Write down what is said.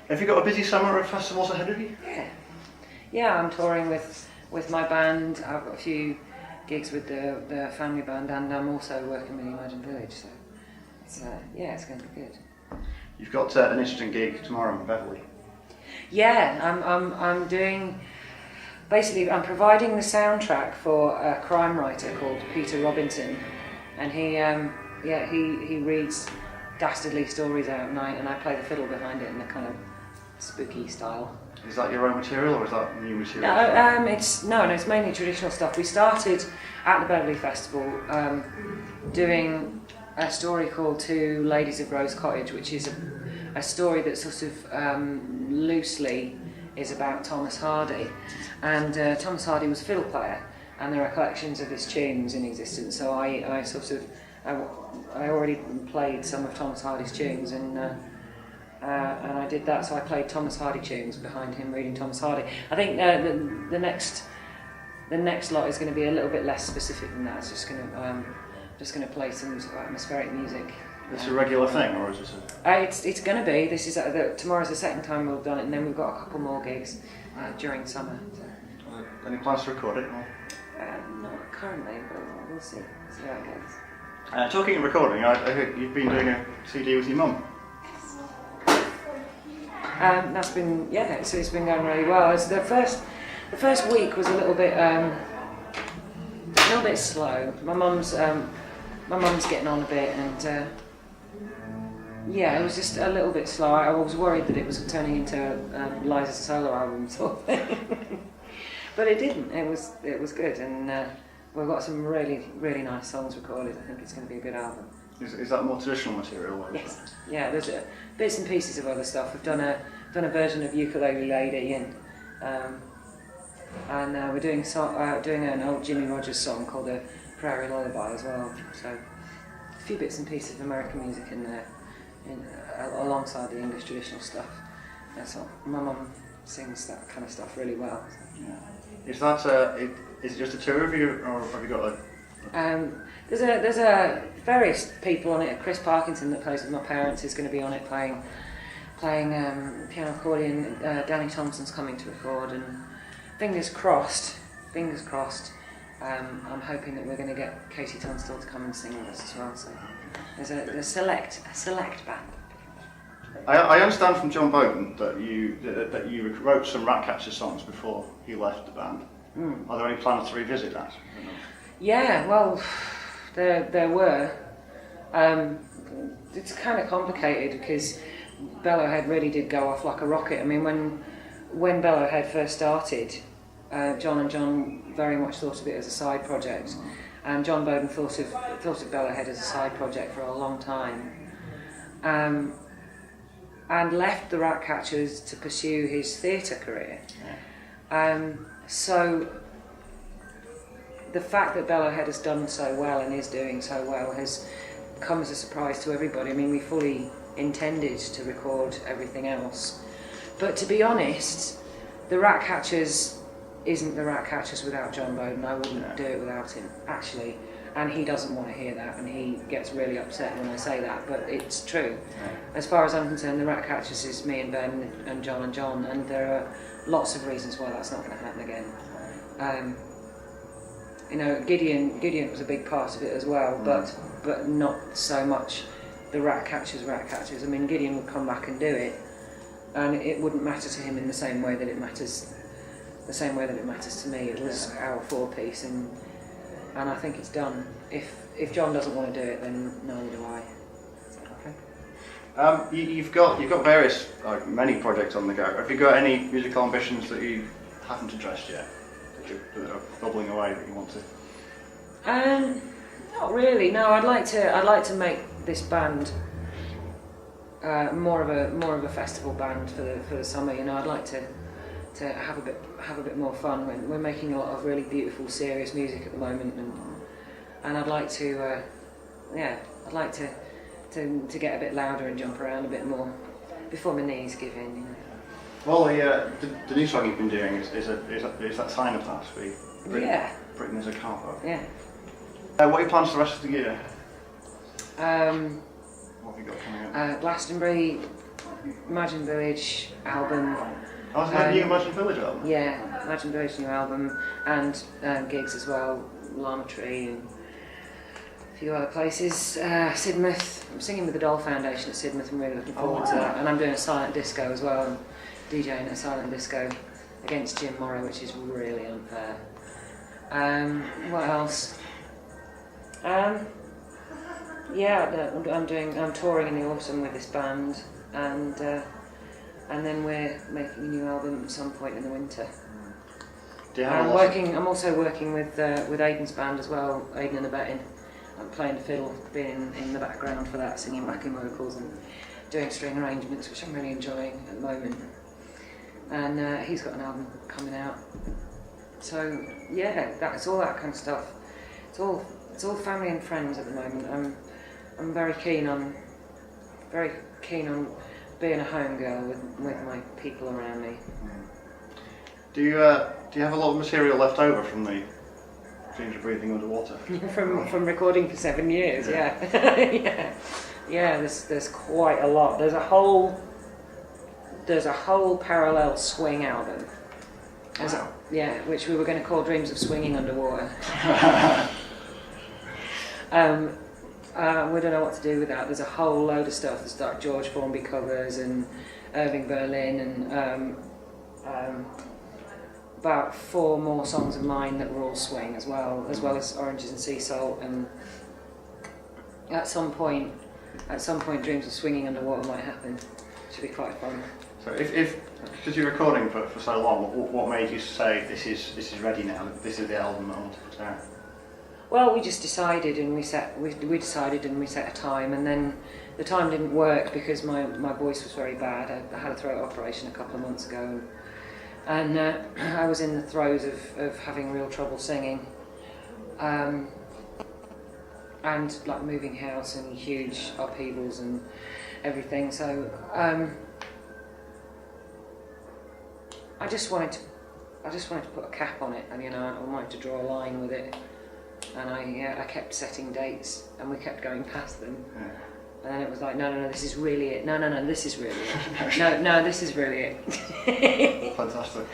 Have you got a busy summer of festivals ahead of you? Yeah, I'm touring with my band. I've got a few gigs with the family band, and I'm also working with Imagine Village, so it's going to be good. You've got an interesting gig tomorrow in Beverley. Yeah, I'm doing. Basically, I'm providing the soundtrack for a crime writer called Peter Robinson, and he reads dastardly stories out at night, and I play the fiddle behind it in a kind of spooky style. Is that your own material, or is that new material? No, it's mainly traditional stuff. We started at the Beverley Festival doing a story called Two Ladies of Rose Cottage, which is a story that sort of loosely is about Thomas Hardy. And Thomas Hardy was a fiddle player, and there are collections of his tunes in existence. So I already played some of Thomas Hardy's tunes, and I did that. So I played Thomas Hardy tunes behind him reading Thomas Hardy. I think the next lot is going to be a little bit less specific than that. It's just going to play some sort of atmospheric music. It's a regular thing, or is it? It's going to be. This is tomorrow's the second time we've done it, and then we've got a couple more gigs during summer. So. Any plans to record it? Or? Not currently, but we'll see how it goes. Talking of recording, I heard you've been doing a CD with your mum. That's been it's been going really well. It's the first week was a little bit slow. My mum's getting on a bit, and it was just a little bit slow. I was worried that it was turning into Eliza's solo album sort of thing, but it didn't. It was good, and we've got some really really nice songs recorded. I think it's going to be a good album. Is that more traditional material? Yes. Yeah, there's bits and pieces of other stuff. We've done a version of Ukulele Lady, and we're doing an old Jimmy Rogers song called a Prairie Lullaby as well. So a few bits and pieces of American music in there, alongside the English traditional stuff. That's all. My mum sings that kind of stuff really well. So. Yeah. Is it just a tour of you, or have you got There's various people on it. Chris Parkinson, that plays with my parents, is going to be on it playing piano accordion. Danny Thompson's coming to record, and fingers crossed. I'm hoping that we're going to get Katie Tunstall to come and sing with us as well. So there's a select band. I understand from John Bowden that you wrote some Ratcatchers songs before he left the band. Are there any plans to revisit that? Yeah, well, there were. It's kind of complicated because Bellowhead really did go off like a rocket. I mean, when Bellowhead first started, John and John very much thought of it as a side project, and John Bowden thought of Bellowhead as a side project for a long time, and left the Ratcatchers to pursue his theatre career. So the fact that Bellowhead has done so well and is doing so well has come as a surprise to everybody. I mean, we fully intended to record everything else, but to be honest, the Ratcatchers isn't the Ratcatchers without John Bowden. I wouldn't do it without him, actually, and he doesn't want to hear that, and he gets really upset when I say that, but it's true. As far as I'm concerned, the Ratcatchers is me and Ben and John, and there are lots of reasons why that's not going to happen again. Gideon was a big part of it as well, but not so much the Ratcatchers. I mean, Gideon would come back and do it, and it wouldn't matter to him in the same way that it matters to me. It was our four-piece, and I think it's done. If John doesn't want to do it, then neither do I. Okay. You've got many projects on the go. Have you got any musical ambitions that you haven't addressed yet? That are bubbling away that you want to? Not really. No, I'd like to make this band more of a festival band for the summer. I'd like to have a bit more fun. We're making a lot of really beautiful, serious music at the moment, and I'd like to get a bit louder and jump around a bit more before my knees give in. Well, the new song you've been doing is that Sign of That with Britain as a Carpo. Yeah. What are your plans for the rest of the year? What have you got coming up? Glastonbury Imagine Village album. Oh, is that the new Imagine Village album? Yeah, Imagine Village new album, and gigs as well, Lama Tree and a few other places. Sidmouth, I'm singing with the Doll Foundation at Sidmouth, I'm really looking forward to that. And I'm doing a silent disco as well, I'm DJing a silent disco against Jim Morrow, which is really unfair. What else? Yeah, I'm touring in the autumn with this band, and then we're making a new album at some point in the winter. I'm also working with Aidan's band as well, Aidan and the Betting. I'm playing the fiddle, being in the background for that, singing backing vocals and doing string arrangements, which I'm really enjoying at the moment. And he's got an album coming out. So yeah, that's all that kind of stuff. It's all family and friends at the moment. I'm very keen on being a home girl with my people around me. Do you have a lot of material left over from the Dreams of Breathing Underwater? from recording for 7 years, yeah. yeah. There's quite a lot. There's a whole parallel swing album. Wow. Which we were going to call Dreams of Swinging Underwater. We don't know what to do with that. There's a whole load of stuff. There's like George Formby covers and Irving Berlin and about 4 more songs of mine that were all swing as well as Oranges and Sea Salt. And at some point, Dreams of Swinging Underwater might happen. Should be quite fun. So because you're recording for so long, what made you say this is ready now? This is the album I want to put out. Well, we just decided, and we set a time, and then the time didn't work because my voice was very bad. I had a throat operation a couple of months ago, and I was in the throes of having real trouble singing, and like moving house and huge upheavals and everything. So I just wanted to put a cap on it, and I wanted to draw a line with it. And I kept setting dates, and we kept going past them. Yeah. And then it was like, no, this is really it. No, this is really it. No, this is really it. Fantastic.